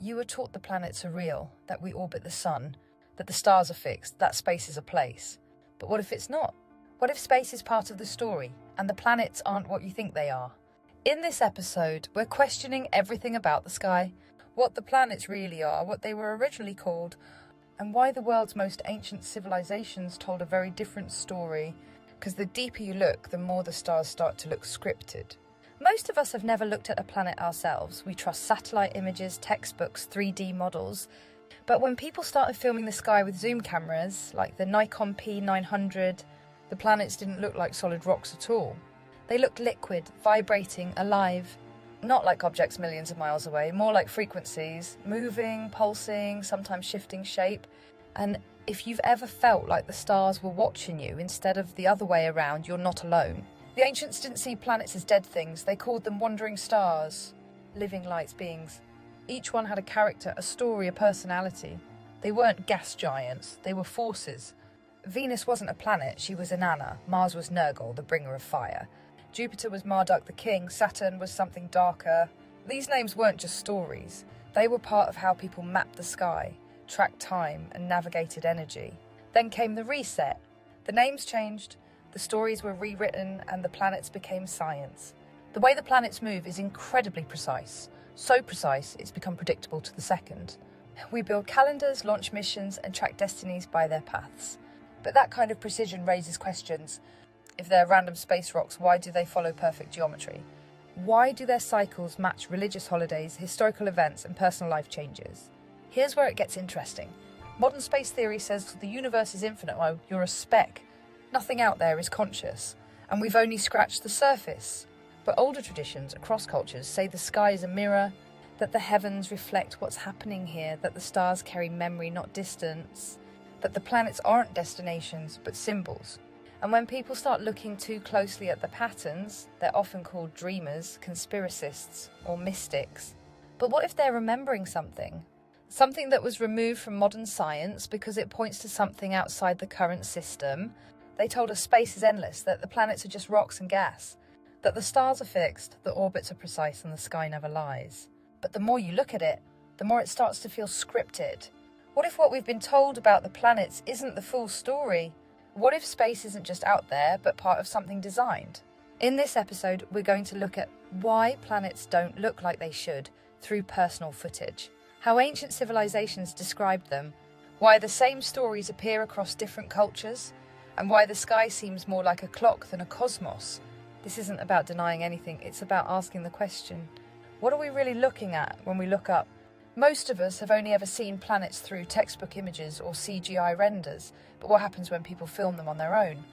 You were taught the planets are real, that we orbit the sun, that the stars are fixed, that space is a place. But what if it's not? What if space is part of the story, and the planets aren't what you think they are? In this episode, we're questioning everything about the sky, what the planets really are, what they were originally called, and why the world's most ancient civilizations told a very different story, because the deeper you look, the more the stars start to look scripted. Most of us have never looked at a planet ourselves. We trust satellite images, textbooks, 3D models. But when people started filming the sky with zoom cameras, like the Nikon P900, the planets didn't look like solid rocks at all. They looked liquid, vibrating, alive. Not like objects millions of miles away, more like frequencies, moving, pulsing, sometimes shifting shape. And if you've ever felt like the stars were watching you instead of the other way around, you're not alone. The ancients didn't see planets as dead things. They called them wandering stars, living light beings. Each one had a character, a story, a personality. They weren't gas giants, they were forces. Venus wasn't a planet, she was Inanna. Mars was Nergal, the bringer of fire. Jupiter was Marduk the king, Saturn was something darker. These names weren't just stories. They were part of how people mapped the sky, tracked time, and navigated energy. Then came the reset. The names changed, the stories were rewritten, and the planets became science. The way the planets move is incredibly precise. So precise, it's become predictable to the second. We build calendars, launch missions, and track destinies by their paths. But that kind of precision raises questions. If they're random space rocks, why do they follow perfect geometry? Why do their cycles match religious holidays, historical events, and personal life changes? Here's where it gets interesting. Modern space theory says the universe is infinite. Well, you're a speck. Nothing out there is conscious, and we've only scratched the surface. But older traditions across cultures say the sky is a mirror, that the heavens reflect what's happening here, that the stars carry memory, not distance, that the planets aren't destinations, but symbols. And when people start looking too closely at the patterns, they're often called dreamers, conspiracists, or mystics. But what if they're remembering something? Something that was removed from modern science because it points to something outside the current system. They told us space is endless, that the planets are just rocks and gas, that the stars are fixed, the orbits are precise, and the sky never lies. But the more you look at it, the more it starts to feel scripted. What if what we've been told about the planets isn't the full story? What if space isn't just out there, but part of something designed? In this episode, we're going to look at why planets don't look like they should through personal footage, how ancient civilizations described them, why the same stories appear across different cultures, and why the sky seems more like a clock than a cosmos. This isn't about denying anything, it's about asking the question, what are we really looking at when we look up? Most of us have only ever seen planets through textbook images or CGI renders, but what happens when people film them on their own?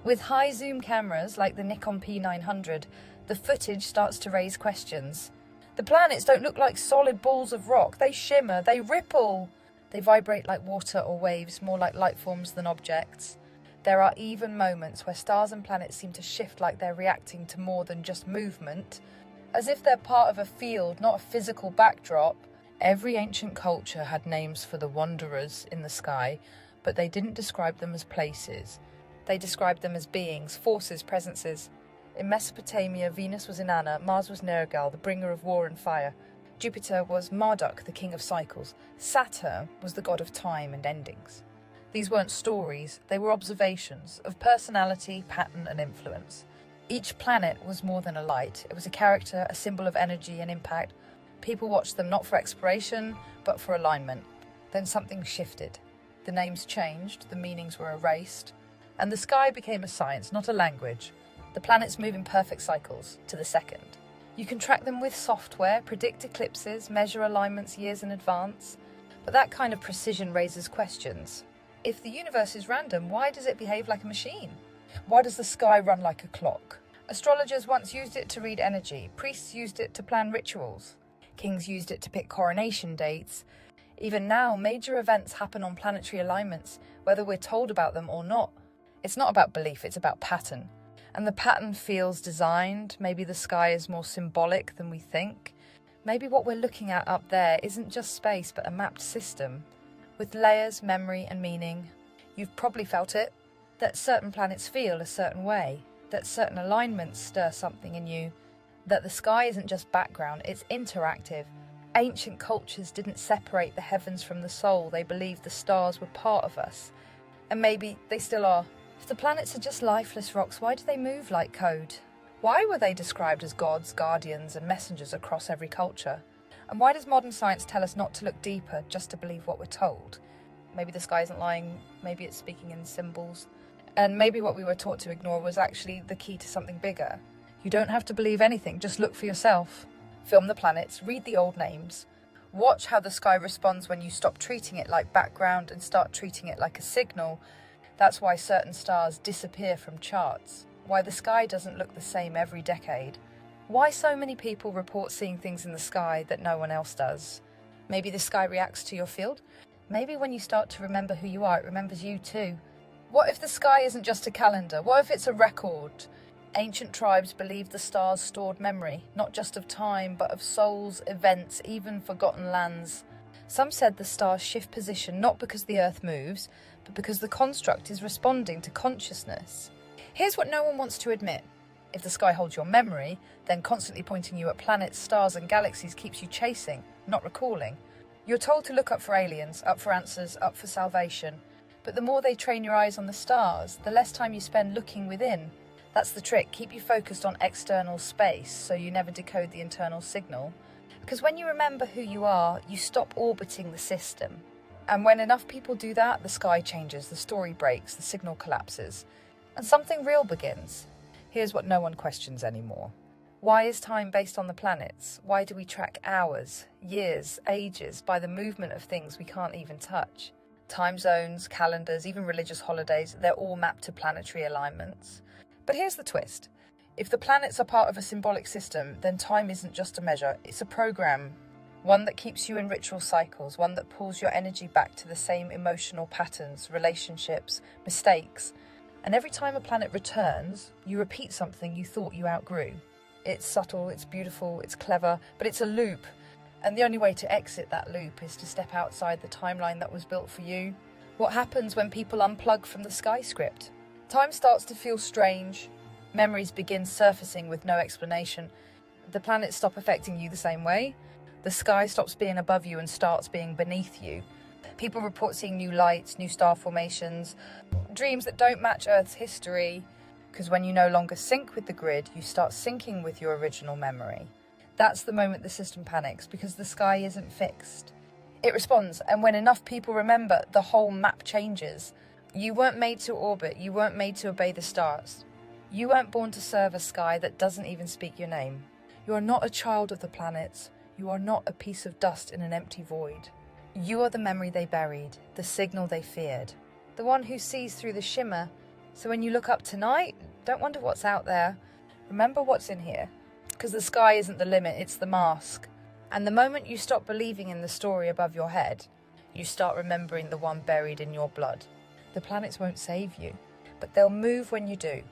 With high zoom cameras like the Nikon P900, the footage starts to raise questions. The planets don't look like solid balls of rock, they shimmer, they ripple. They vibrate like water or waves, more like light forms than objects. There are even moments where stars and planets seem to shift like they're reacting to more than just movement, as if they're part of a field, not a physical backdrop. Every ancient culture had names for the wanderers in the sky, but they didn't describe them as places. They described them as beings, forces, presences. In Mesopotamia, Venus was Inanna, Mars was Nergal, the bringer of war and fire. Jupiter was Marduk, the king of cycles. Saturn was the god of time and endings. These weren't stories, they were observations of personality, pattern, and influence. Each planet was more than a light. It was a character, a symbol of energy and impact. People watched them not for exploration, but for alignment. Then something shifted. The names changed, the meanings were erased, and the sky became a science, not a language. The planets move in perfect cycles, to the second. You can track them with software, predict eclipses, measure alignments years in advance, but that kind of precision raises questions. If the universe is random, why does it behave like a machine? Why does the sky run like a clock? Astrologers once used it to read energy, priests used it to plan rituals. Kings used it to pick coronation dates. Even now, major events happen on planetary alignments, whether we're told about them or not. It's not about belief, it's about pattern. And the pattern feels designed. Maybe the sky is more symbolic than we think. Maybe what we're looking at up there isn't just space, but a mapped system, with layers, memory, and meaning. You've probably felt it, that certain planets feel a certain way, that certain alignments stir something in you, that the sky isn't just background, it's interactive. ancient cultures didn't separate the heavens from the soul. They believed the stars were part of us. And maybe they still are. If the planets are just lifeless rocks, why do they move like code? Why were they described as gods, guardians, and messengers across every culture? And why does modern science tell us not to look deeper, just to believe what we're told? Maybe the sky isn't lying, maybe it's speaking in symbols. And maybe what we were taught to ignore was actually the key to something bigger. You don't have to believe anything, just look for yourself. Film the planets, read the old names. Watch how the sky responds when you stop treating it like background and start treating it like a signal. That's why certain stars disappear from charts. Why the sky doesn't look the same every decade. Why so many people report seeing things in the sky that no one else does. Maybe the sky reacts to your field. Maybe when you start to remember who you are, it remembers you too. What if the sky isn't just a calendar? What if it's a record? Ancient tribes believed the stars stored memory, not just of time, but of souls, events, even forgotten lands. Some said the stars shift position not because the Earth moves, but because the construct is responding to consciousness. Here's what no one wants to admit. If the sky holds your memory, then constantly pointing you at planets, stars and galaxies keeps you chasing, not recalling. You're told to look up for aliens, up for answers, up for salvation. But the more they train your eyes on the stars, the less time you spend looking within. That's the trick, keep you focused on external space so you never decode the internal signal. Because when you remember who you are, you stop orbiting the system. And when enough people do that, the sky changes, the story breaks, the signal collapses, and something real begins. Here's what no one questions anymore. Why is time based on the planets? Why do we track hours, years, ages by the movement of things we can't even touch? Time zones, calendars, even religious holidays, they're all mapped to planetary alignments. But here's the twist. If the planets are part of a symbolic system, then time isn't just a measure, it's a program. One that keeps you in ritual cycles, one that pulls your energy back to the same emotional patterns, relationships, mistakes. And every time a planet returns, you repeat something you thought you outgrew. It's subtle, it's beautiful, it's clever, but it's a loop. And the only way to exit that loop is to step outside the timeline that was built for you. What happens when people unplug from the sky script? Time starts to feel strange. Memories begin surfacing with no explanation. The planets stop affecting you the same way. The sky stops being above you and starts being beneath you. People report seeing new lights, new star formations, dreams that don't match Earth's history. Because when you no longer sync with the grid, you start syncing with your original memory. That's the moment the system panics, because the sky isn't fixed. It responds, and when enough people remember, the whole map changes. You weren't made to orbit, you weren't made to obey the stars. You weren't born to serve a sky that doesn't even speak your name. You are not a child of the planets. You are not a piece of dust in an empty void. You are the memory they buried, the signal they feared, the one who sees through the shimmer. So when you look up tonight, don't wonder what's out there. Remember what's in here. Because the sky isn't the limit, it's the mask. And the moment you stop believing in the story above your head, you start remembering the one buried in your blood. The planets won't save you, but they'll move when you do.